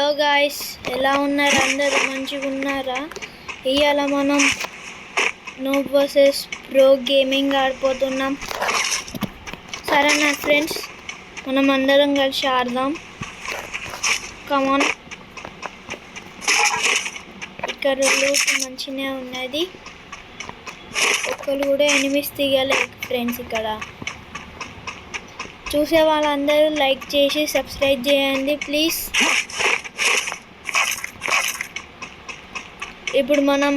Hello guys, ఎలా ఉన్నారు? అందరూ మంచిగా ఉన్నారా? ఇవాళ మనం నూబ్ వర్సెస్ ప్రో గేమింగ్ ఆడిపోతున్నాం. సరేనా ఫ్రెండ్స్, మనం అందరం కలిసి ఆడదాం. కమాన్. ఇక్కడ లూట్ మంచిగా ఉన్నది. ఒక్కరు కూడా ఎనిమిస్ తీయలేదు ఫ్రెండ్స్. ఇక్కడ చూసే వాళ్ళందరూ లైక్ చేసి సబ్స్క్రైబ్ చేయండి ప్లీజ్. ఇప్పుడు మనం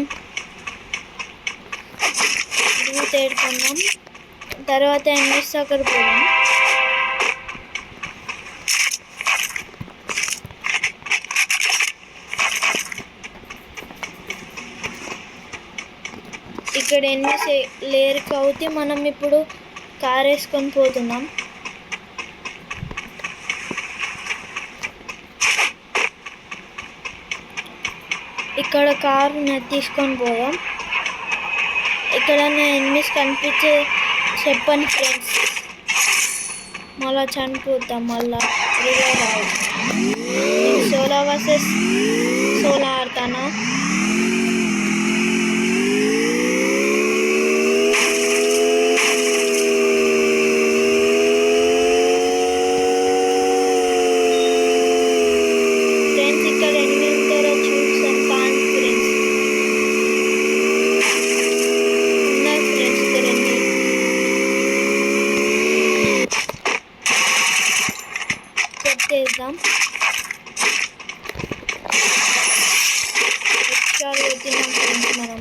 లూట్ ఏడుకున్నాం, తర్వాత ఎనిమిస్ అక్కడ పోదాం. ఇక్కడ ఎనిమిస్ లేరు కాబట్టి మనం ఇప్పుడు కార్ వేసుకొని పోతున్నాం. ఇక్కడ కారు తీసుకొని పోదాం. ఇక్కడ ఎనిమిస్ కనిపించే చెప్పండి ఫ్రెండ్స్, మళ్ళా చనిపోతాం. మళ్ళా రివైవ్ రావు. సోలో వర్సెస్ సోలో ఆడతానా? చేద్దాం. మనం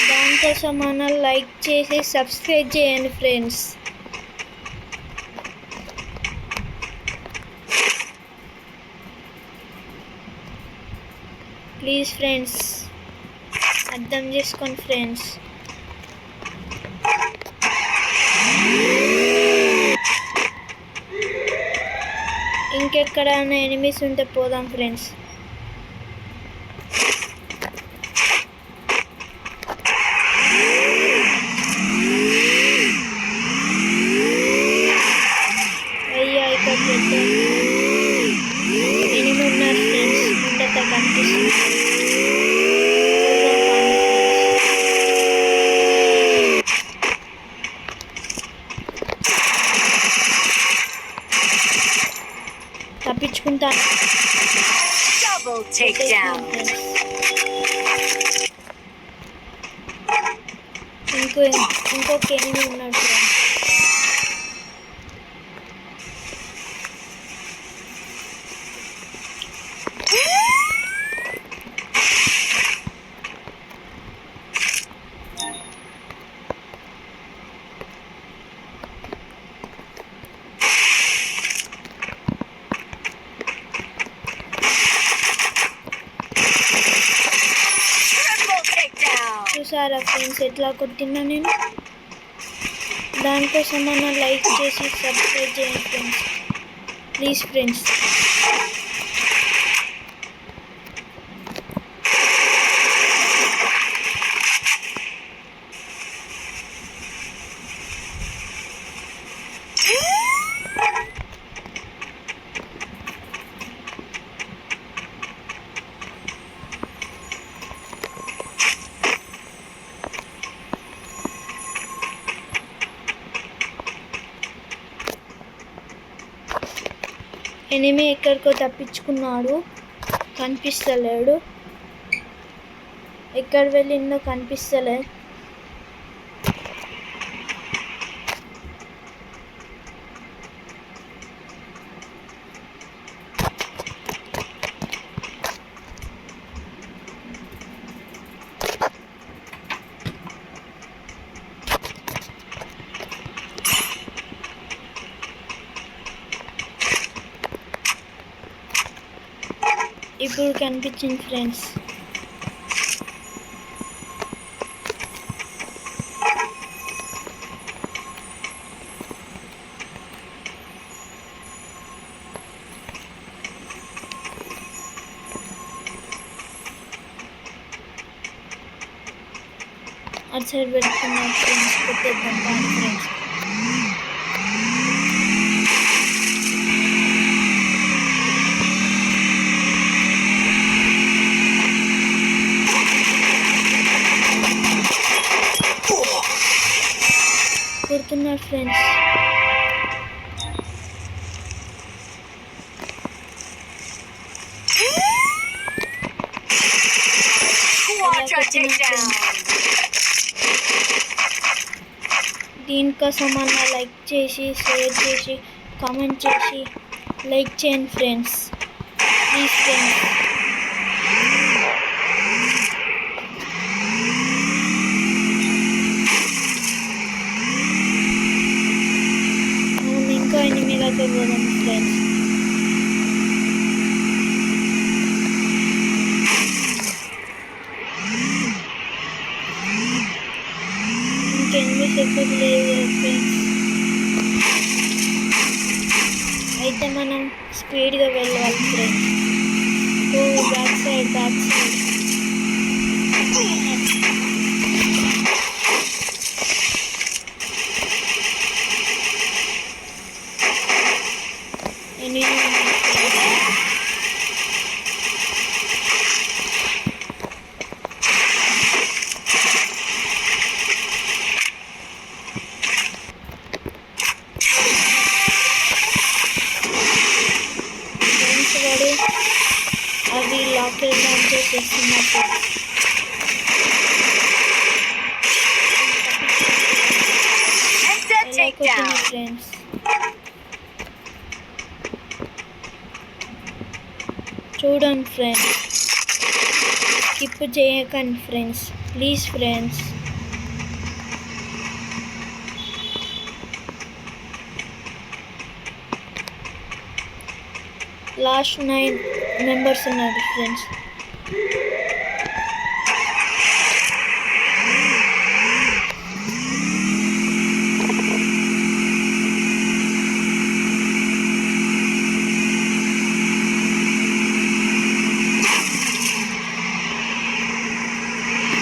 దానికోసం మన లైక్ చేసి సబ్స్క్రైబ్ చేయండి ఫ్రెండ్స్. ప్లీజ్ ఫ్రెండ్స్, అర్థం చేసుకోండి ఫ్రెండ్స్. ఇంకెక్కడైనా ఎనిమిస్ ఉంటే పోదాం ఫ్రెండ్స్. అయ్యా, ఇక్కడ ఎనిమి ఉన్నారు ఫ్రెండ్స్, ముందట కనిపిస్తుంది. తప్పించుకుంటాను. ఇంకొక ఎనిమి ఉన్నాడు. చూసారా ఫ్రెండ్స్ ఎట్లా కొట్టినా నేను? దానికోసం మనం లైక్ చేసి సబ్స్క్రైబ్ చేయండి ఫ్రెండ్స్, ప్లీజ్ ఫ్రెండ్స్. ఎనిమి ఎక్కడికో తప్పించుకున్నాడు, కనిపిస్తలేడు. ఎక్కడ వెళ్ళిందో కనిపిస్తలే. ఇప్పుడు కనిపించింది ఫ్రెండ్స్. అటు సైడ్ పెట్టుకున్నాం ఫ్రెండ్స్, పెట్టేద్దాం ఫ్రెండ్స్. ఉన్నారు ఫ్రెండ్స్. దీనికోసం అన్న లైక్ చేసి షేర్ చేసి కామెంట్ చేసి లైక్ చేయండి ఫ్రెండ్స్, ప్లీజ్ ఫ్రెండ్స్. మనం ఇంకా ఎనిమిది దగ్గర పోదాం ఫ్రెండ్స్. ఇంకెనిమిది సెకండ్లు లేదు ఫ్రెండ్స్. అయితే మనం స్పీడ్గా వెళ్ళాలి ఫ్రెండ్స్. ఓ బ్యాక్ సైడ్ అవి లాకెట్ డాన్స్ చేస్తున్నట్టు. ఫ్రెండ్స్ చూడండి ఫ్రెండ్స్, స్కిప్ చేయకండి friends, please friends. Last 9 members ఉన్నారు ఫ్రెండ్స్.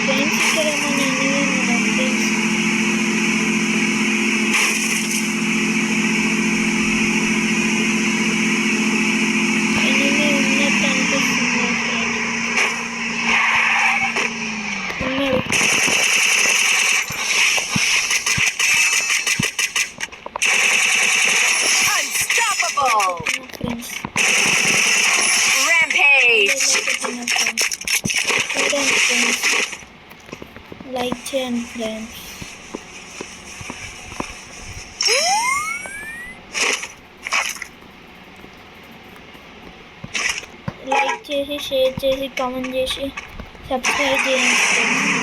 ఫ్రెండ్స్ ఇక్కడ మన ఎనిమిది ఉన్నారు ఫ్రెండ్స్. లైక్ చేయండి ఫ్రెండ్స్. లైక్ చేసి షేర్ చేసి కామెంట్ చేసి సబ్స్క్రైబ్ చేయండి ఫ్రెండ్స్.